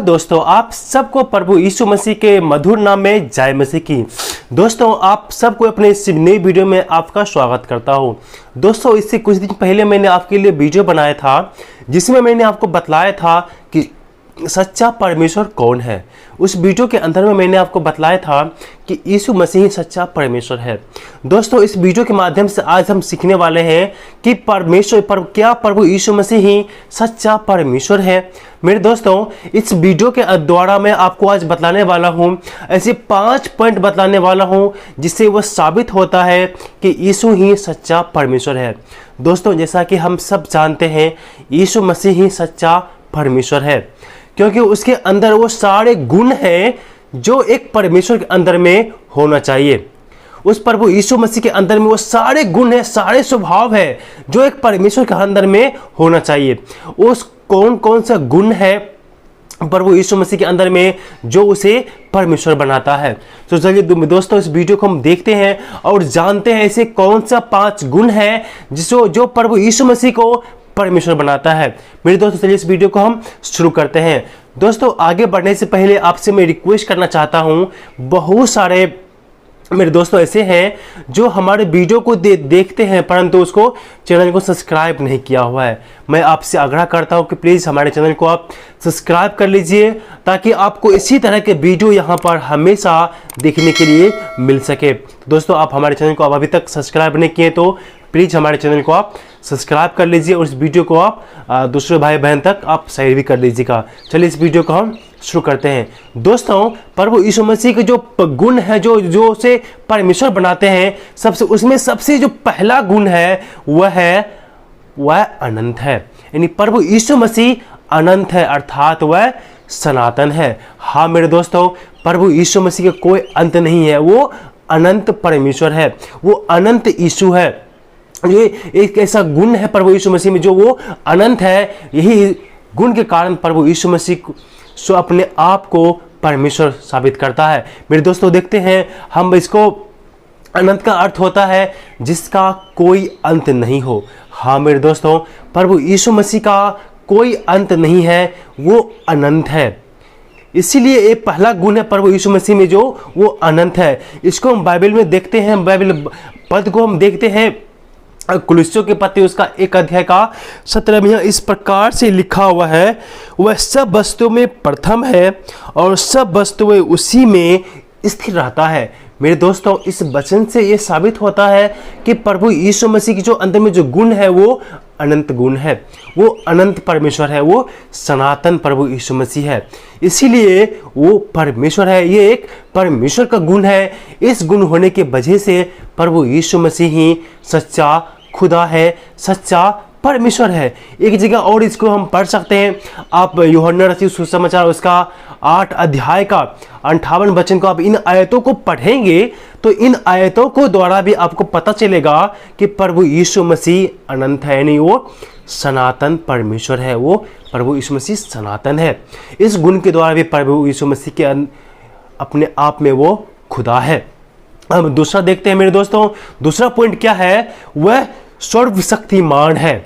दोस्तों, आप सबको प्रभु यीशु मसीह के मधुर नाम में जय मसीह की। दोस्तों, आप सबको अपने इस नई वीडियो में आपका स्वागत करता हूं। दोस्तों, इससे कुछ दिन पहले मैंने आपके लिए वीडियो बनाया था जिसमें मैंने आपको बतलाया था कि सच्चा परमेश्वर कौन है। उस वीडियो के अंदर में मैंने आपको बतलाया था कि यीशु मसीह ही सच्चा परमेश्वर है। दोस्तों, इस वीडियो के माध्यम से आज हम सीखने वाले हैं कि क्या प्रभु यीशु मसीह ही सच्चा परमेश्वर है। मेरे दोस्तों, इस वीडियो के द्वारा मैं आपको आज बतलाने वाला हूं, ऐसे 5 पॉइंट बतलाने वाला हूं जिससे वह साबित होता है कि यीशु ही सच्चा परमेश्वर है। दोस्तों, जैसा कि हम सब जानते हैं, यीशु मसीह ही सच्चा परमेश्वर है क्योंकि उसके अंदर वो सारे गुण हैं जो एक परमेश्वर के अंदर में होना चाहिए। उस प्रभु यीशु मसीह के अंदर में वो सारे गुण हैं, सारे स्वभाव है जो एक परमेश्वर के अंदर में होना चाहिए। उस कौन कौन सा गुण है प्रभु यीशु मसीह के अंदर में जो उसे परमेश्वर बनाता है। तो चलिए दोस्तों, इस वीडियो को हम देखते हैं और जानते हैं ऐसे कौन सा 5 गुण है जो प्रभु यीशु मसीह को परमेश्वर बनाता है। मेरे दोस्तों, चलिए इस वीडियो को हम शुरू करते हैं। दोस्तों, आगे बढ़ने से पहले आपसे मैं रिक्वेस्ट करना चाहता हूं, बहुत सारे मेरे दोस्तों ऐसे हैं जो हमारे वीडियो को देखते हैं परंतु उसको चैनल को सब्सक्राइब नहीं किया हुआ है। मैं आपसे आग्रह करता हूं कि प्लीज़ हमारे चैनल को आप सब्सक्राइब कर लीजिए ताकि आपको इसी तरह के वीडियो यहां पर हमेशा देखने के लिए मिल सके। दोस्तों, आप हमारे चैनल को अब अभी तक सब्सक्राइब नहीं किए तो प्लीज़ हमारे चैनल को आप सब्सक्राइब कर लीजिए और इस वीडियो को आप दूसरे भाई बहन तक आप शेयर भी कर लीजिएगा। चलिए इस वीडियो को हम शुरू करते हैं। दोस्तों, प्रभु यीशु मसीह के जो गुण है जो उसे परमेश्वर बनाते हैं, उसमें सबसे जो पहला गुण है वह अनंत है। यानी प्रभु यीशु मसीह अनंत है, अर्थात वह सनातन है। हाँ मेरे दोस्तों, प्रभु यीशु मसीह का कोई अंत नहीं है, वो अनंत परमेश्वर है, वो अनंत यीशु है। ये एक ऐसा गुण है प्रभु यीशु मसीह में जो वो अनंत है। यही गुण के कारण प्रभु यीशु मसीह अपने आप को परमेश्वर साबित करता है। मेरे दोस्तों, देखते हैं हम इसको, अनंत का अर्थ होता है जिसका कोई अंत नहीं हो। हाँ मेरे दोस्तों, प्रभु यीशु मसीह का कोई अंत नहीं है, वो अनंत है। इसीलिए ये पहला गुण है प्रभु यीशु मसीह में जो वो अनंत है। इसको हम बाइबल में देखते हैं, बाइबल पद को हम देखते हैं कुलुस्सियों के पत्र उसका 1 अध्याय का 17 में इस प्रकार से लिखा हुआ है, वह सब वस्तुओं में प्रथम है और सब वस्तुएं उसी में स्थिर रहता है। मेरे दोस्तों, इस वचन से ये साबित होता है कि प्रभु यीशु मसीह की जो अंदर में जो गुण है वो अनंत गुण है, वो अनंत परमेश्वर है, वो सनातन प्रभु यीशु मसीह है। इसीलिए वो परमेश्वर है, ये एक परमेश्वर का गुण है। इस गुण होने के वजह से प्रभु यीशु मसीह ही सच्चा खुदा है, सच्चा परमेश्वर है। एक जगह और इसको हम पढ़ सकते हैं, आप यूहन्ना रचित सुसमाचार उसका 8 अध्याय का 58 वचन को आप इन आयतों को पढ़ेंगे तो इन आयतों को द्वारा भी आपको पता चलेगा कि प्रभु यीशु मसीह अनंत है, यानी वो सनातन परमेश्वर है, वो प्रभु यीशु मसीह सनातन है। इस गुण के द्वारा भी प्रभु यीशु मसीह के अपने आप में वो खुदा है। अब दूसरा देखते हैं मेरे दोस्तों, दूसरा पॉइंट क्या है, वह सर्वशक्तिमान है।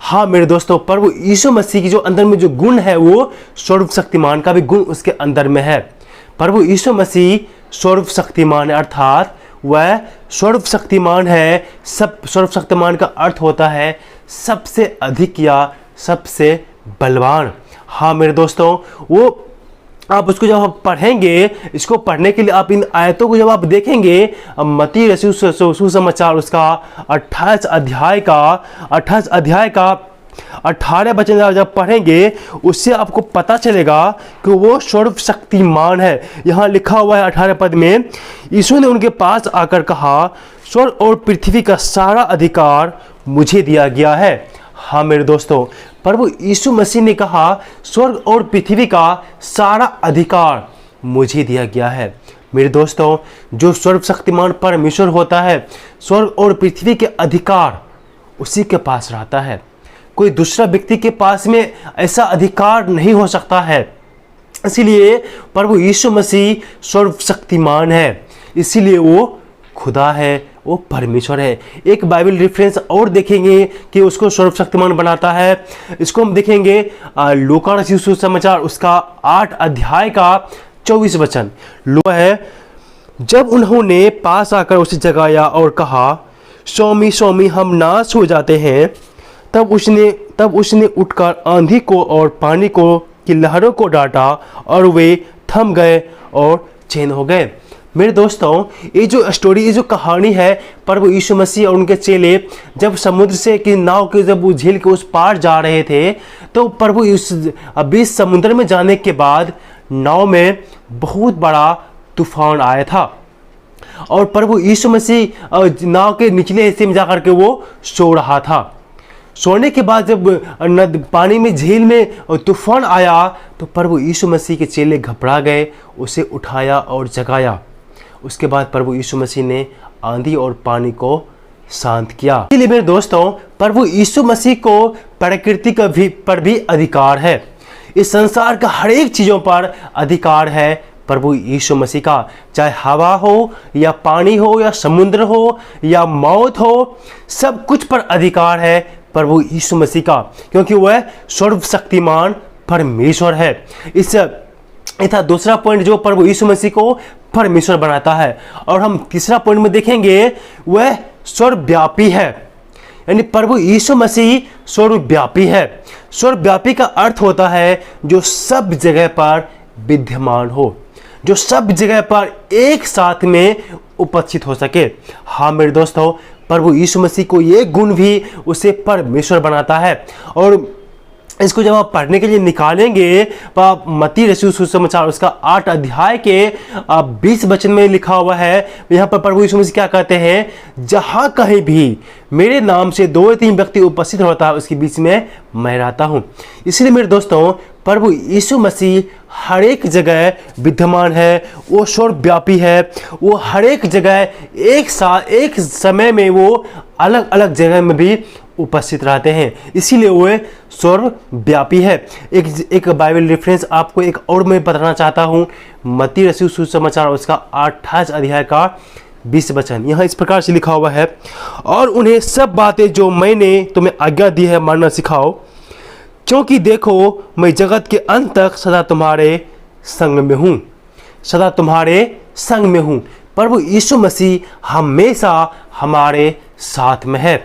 हाँ मेरे दोस्तों, प्रभु यीशु मसीह की जो अंदर में जो गुण है वो सर्वशक्तिमान का भी गुण उसके अंदर में है। प्रभु यीशु मसीह सर्वशक्तिमान है, अर्थात वह सर्वशक्तिमान है। सर्वशक्तिमान का अर्थ होता है सबसे अधिक या सबसे बलवान। हाँ मेरे दोस्तों, वो आप उसको जब आप पढ़ेंगे, इसको पढ़ने के लिए आप इन आयतों को जब आप देखेंगे, मत्ती रचित सुसमाचार उसका 28 अध्याय का 18 वचन जब पढ़ेंगे उससे आपको पता चलेगा कि वो सर्वशक्तिमान है। यहाँ लिखा हुआ है 18 पद में, यीशु ने उनके पास आकर कहा, स्वर्ग और पृथ्वी का सारा अधिकार मुझे दिया गया है। हाँ मेरे दोस्तों, प्रभु यीशु मसीह ने कहा स्वर्ग और पृथ्वी का सारा अधिकार मुझे दिया गया है। मेरे दोस्तों, जो सर्वशक्तिमान परमेश्वर होता है, स्वर्ग और पृथ्वी के अधिकार उसी के पास रहता है। कोई दूसरा व्यक्ति के पास में ऐसा अधिकार नहीं हो सकता है। इसीलिए प्रभु यीशु मसीह सर्वशक्तिमान है, इसीलिए वो खुदा है वो परमेश्वर है। एक बाइबल रेफरेंस और देखेंगे कि उसको सर्वशक्तिमान बनाता है। इसको हम देखेंगे लूका रचित सुसमाचार उसका 8 अध्याय का 24 वचन। लूका है, जब उन्होंने पास आकर उसे जगाया और कहा, स्वामी स्वामी हम नाश हो जाते हैं, तब उसने उठकर आंधी को और पानी को की लहरों को डांटा और वे थम गए और चैन हो गए। मेरे दोस्तों, ये जो स्टोरी, ये जो कहानी है, प्रभु यीशु मसीह और उनके चेले जब समुद्र से की नाव के जब वो झील के उस पार जा रहे थे, तो प्रभु इस बीच समुद्र में जाने के बाद नाव में बहुत बड़ा तूफान आया था और प्रभु यीशु मसीह नाव के निचले हिस्से में जाकर के वो सो रहा था। सोने के बाद जब पानी में झील में तूफान आया तो प्रभु यीशु मसीह के चेले घबरा गए, उसे उठाया और जगाया। उसके बाद प्रभु यीशु मसीह ने आंधी और पानी को शांत किया। इसलिए मेरे दोस्तों, प्रभु यीशु मसीह को प्रकृति पर भी अधिकार है। इस संसार का हर एक चीज़ों पर अधिकार है प्रभु यीशु मसीह का, चाहे हवा हो या पानी हो या समुद्र हो या मौत हो, सब कुछ पर अधिकार है प्रभु यीशु मसीह का, क्योंकि वह सर्वशक्तिमान परमेश्वर है। इसका दूसरा पॉइंट जो प्रभु यीशु मसीह को परमेश्वर बनाता है। और हम तीसरा पॉइंट में देखेंगे, वह सर्वव्यापी है, यानी प्रभु यीशु मसीह सर्वव्यापी है। सर्वव्यापी का अर्थ होता है जो सब जगह पर विद्यमान हो, जो सब जगह पर एक साथ में उपस्थित हो सके। हाँ मेरे दोस्तों, प्रभु यीशु मसीह को ये गुण भी उसे परमेश्वर बनाता है। और इसको जब आप पढ़ने के लिए निकालेंगे तो मत्ती रचित सुसमाचार उसका 8 अध्याय के 20 वचन में लिखा हुआ है। यहाँ पर प्रभु यीशु मसीह क्या कहते हैं, जहाँ कहीं भी मेरे नाम से 2 या 3 व्यक्ति उपस्थित होता है, उसके बीच में मैं रहता हूँ। इसलिए मेरे दोस्तों, प्रभु यीशु मसीह हर एक जगह विद्यमान है, वो सर्वव्यापी है, वो हर एक जगह एक समय में वो अलग अलग जगह में भी उपस्थित रहते हैं, इसीलिए वो सर्वव्यापी है। एक बाइबल रेफरेंस आपको एक और मैं बताना चाहता हूँ, मत्ती रचित सुसमाचार उसका 28 अध्याय का 20 वचन। यहाँ इस प्रकार से लिखा हुआ है, और उन्हें सब बातें जो मैंने तुम्हें आज्ञा दी है मानना सिखाओ, क्योंकि देखो मैं जगत के अंत तक सदा तुम्हारे संग में हूँ, सदा तुम्हारे संग में हूँ। प्रभु यीशु मसीह हमेशा हमारे साथ में है,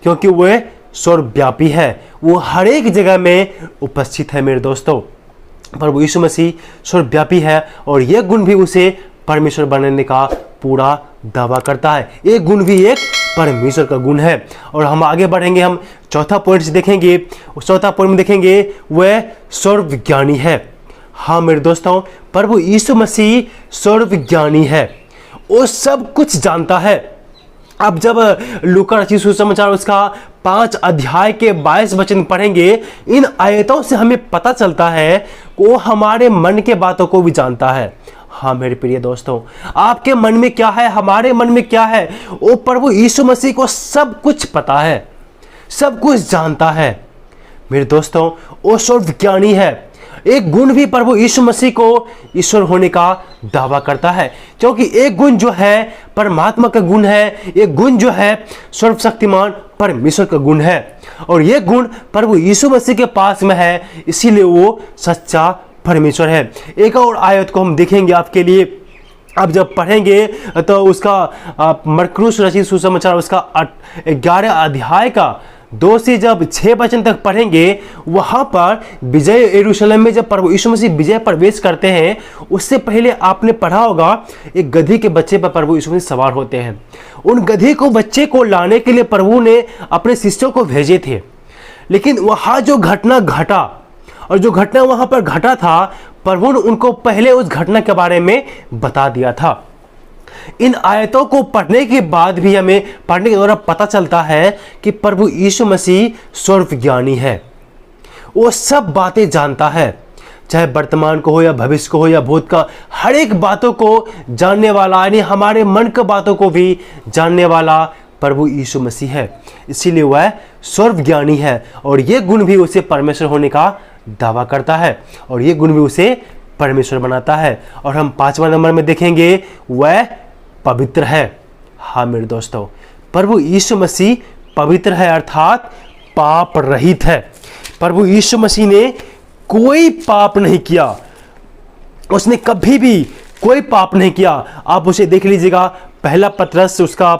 क्योंकि वह सर्वव्यापी है, वो हर एक जगह में उपस्थित है। मेरे दोस्तों, प्रभु यीशु मसीह सर्वव्यापी है और यह गुण भी उसे परमेश्वर बनने का पूरा दावा करता है। ये गुण भी एक परमेश्वर का गुण है। और हम आगे बढ़ेंगे, हम चौथा पॉइंट से देखेंगे। चौथा पॉइंट में देखेंगे वह सर्वज्ञानी है। हाँ मेरे दोस्तों, प्रभु यीशु मसीह सर्वज्ञानी है, वो सब कुछ जानता है। अब जब लूका रचित सुसमाचार उसका 5 अध्याय के 22 वचन पढ़ेंगे, इन आयतों से हमें पता चलता है कि वो हमारे मन के बातों को भी जानता है। हाँ मेरे प्रिय दोस्तों, आपके मन में क्या है, हमारे मन में क्या है, वो प्रभु यीशु मसीह को सब कुछ पता है, सब कुछ जानता है। मेरे दोस्तों, वो सर्वज्ञानी है। एक गुण भी प्रभु यीशु मसीह को ईश्वर होने का दावा करता है, क्योंकि एक गुण जो है परमात्मा का गुण है, एक गुण जो है सर्वशक्तिमान परमेश्वर का गुण है, और ये गुण प्रभु यीशु मसीह के पास में है, इसीलिए वो सच्चा परमेश्वर है। एक और आयत को हम देखेंगे आपके लिए। अब जब पढ़ेंगे तो उसका मरकुस रचित सुसमाचार उसका 11 अध्याय का 2 से जब 6 वचन तक पढ़ेंगे, वहाँ पर विजय यरूशलेम में जब प्रभु यीशु मसीह विजय प्रवेश करते हैं, उससे पहले आपने पढ़ा होगा एक गधी के बच्चे पर प्रभु यीशु मसीह सवार होते हैं। उन गधी को बच्चे को लाने के लिए प्रभु ने अपने शिष्यों को भेजे थे, लेकिन वहाँ जो घटना घटा और जो घटना वहाँ पर घटा था, प्रभु ने उनको पहले उस घटना के बारे में बता दिया था। इन आयतों को पढ़ने के बाद भी हमें पढ़ने के द्वारा पता चलता है कि प्रभु यीशु मसीह सर्वज्ञानी है, वो सब बातें जानता है, चाहे वर्तमान को हो या भविष्य को हो या भूत का, हर एक बातों को जानने वाला, यानी हमारे मन की बातों को भी जानने वाला प्रभु यीशु मसीह है। इसीलिए वह सर्वज्ञानी है और ये गुण भी उसे परमेश्वर होने का दावा करता है, और ये गुण भी उसे परमेश्वर बनाता है। और हम 5वां नंबर में देखेंगे, वह पवित्र है। हाँ मेरे दोस्तों, प्रभु यीशु मसीह पवित्र है अर्थात पाप रहित है। प्रभु यीशु मसीह ने कोई पाप नहीं किया, उसने कभी भी कोई पाप नहीं किया। आप उसे देख लीजिएगा, पहला पतरस उसका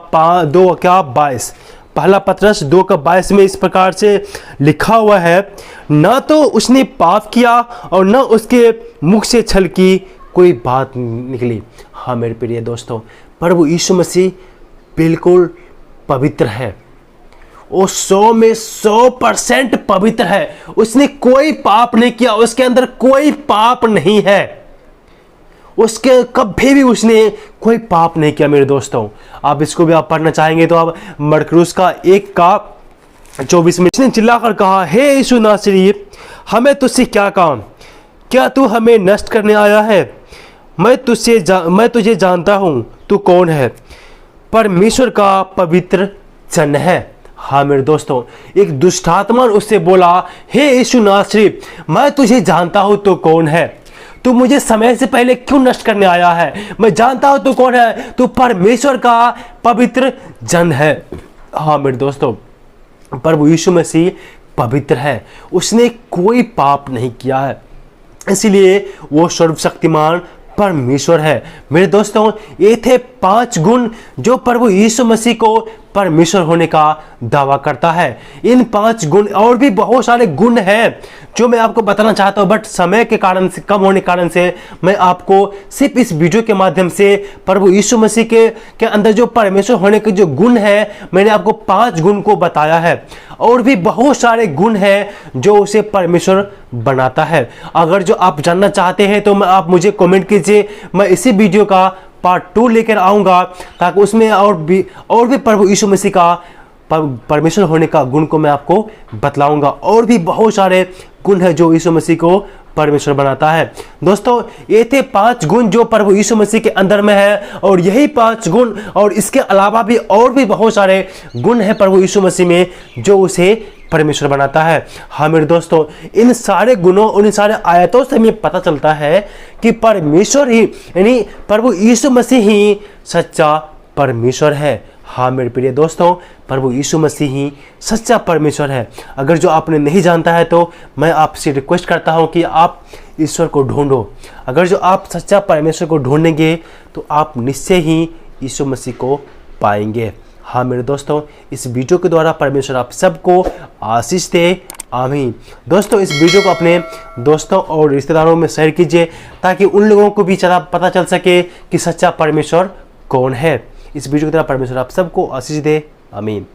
2:22, पहला पतरस 2:22 में इस प्रकार से लिखा हुआ है, ना तो उसने पाप किया और न उसके मुख से छल की कोई बात निकली। हाँ मेरे प्रिय दोस्तों, प्रभु यीशु मसीह बिल्कुल पवित्र है, वो 100 में 100% पवित्र है। उसने कोई पाप नहीं किया, उसके अंदर कोई पाप नहीं है, उसके कभी भी उसने कोई पाप नहीं किया मेरे दोस्तों। आप इसको भी आप पढ़ना चाहेंगे तो आप मरकुस का 1:24 में इसने चिल्लाकर कहा, हे यीशु नासरी, हमें तुझसे क्या काम, क्या तू हमें नष्ट करने आया है? मैं तुझे जानता हूँ तू कौन है, परमेश्वर का पवित्र जन है। हाँ मेरे दोस्तों, एक दुष्टात्मा उससे बोला, हे यीशु नासरी, मैं तुझे जानता हूँ तो कौन है, तू मुझे समय से पहले क्यों नष्ट करने आया है? मैं जानता हूँ तू कौन है, तू परमेश्वर का पवित्र जन है। हाँ मेरे दोस्तों, प्रभु यीशु मसीह पवित्र है, उसने कोई पाप नहीं किया है, इसलिए वो सर्वशक्तिमान परमेश्वर है। मेरे दोस्तों, ये थे 5 गुण जो प्रभु यीशु मसीह को परमेश्वर होने का दावा करता है। इन 5 गुण और भी बहुत सारे गुण हैं जो मैं आपको बताना चाहता हूं, बट समय के कारण से, कम होने के कारण से मैं आपको सिर्फ इस वीडियो के माध्यम से प्रभु यीशु मसीह के अंदर जो परमेश्वर होने के जो गुण है, मैंने आपको 5 गुण को बताया है। और भी बहुत सारे गुण हैं जो उसे परमेश्वर बनाता है। अगर जो आप जानना चाहते हैं तो आप मुझे कमेंट कीजिए, मैं इसी वीडियो का पार्ट 2 लेकर आऊँगा, ताकि उसमें और भी प्रभु यीशु मसीह का परमेश्वर होने का गुण को मैं आपको बतलाऊंगा। और भी बहुत सारे गुण है जो यीशु मसीह को परमेश्वर बनाता है। दोस्तों, ये थे 5 गुण जो प्रभु यीशु मसीह के अंदर में है, और यही 5 गुण और इसके अलावा भी और भी बहुत सारे गुण है प्रभु यीशु मसीह में जो उसे परमेश्वर बनाता है। हाँ मेरे दोस्तों, इन सारे गुणों और इन सारे आयतों से हमें पता चलता है कि परमेश्वर ही, यानी प्रभु यीशु मसीह ही सच्चा परमेश्वर है। हाँ मेरे प्रिय दोस्तों, प्रभु यीशु मसीह ही सच्चा परमेश्वर है। अगर जो आपने नहीं जानता है तो मैं आपसे रिक्वेस्ट करता हूँ कि आप ईश्वर को ढूंढो। अगर जो आप सच्चा परमेश्वर को ढूंढेंगे तो आप निश्चय ही यीशु मसीह को पाएंगे। हाँ मेरे दोस्तों, इस वीडियो के द्वारा परमेश्वर आप सबको आशीष दे, आमीन। दोस्तों, इस वीडियो को अपने दोस्तों और रिश्तेदारों में शेयर कीजिए, ताकि उन लोगों को भी पता चल सके कि सच्चा परमेश्वर कौन है। इस वीडियो के द्वारा परमेश्वर आप सबको आशीष दे, आमीन।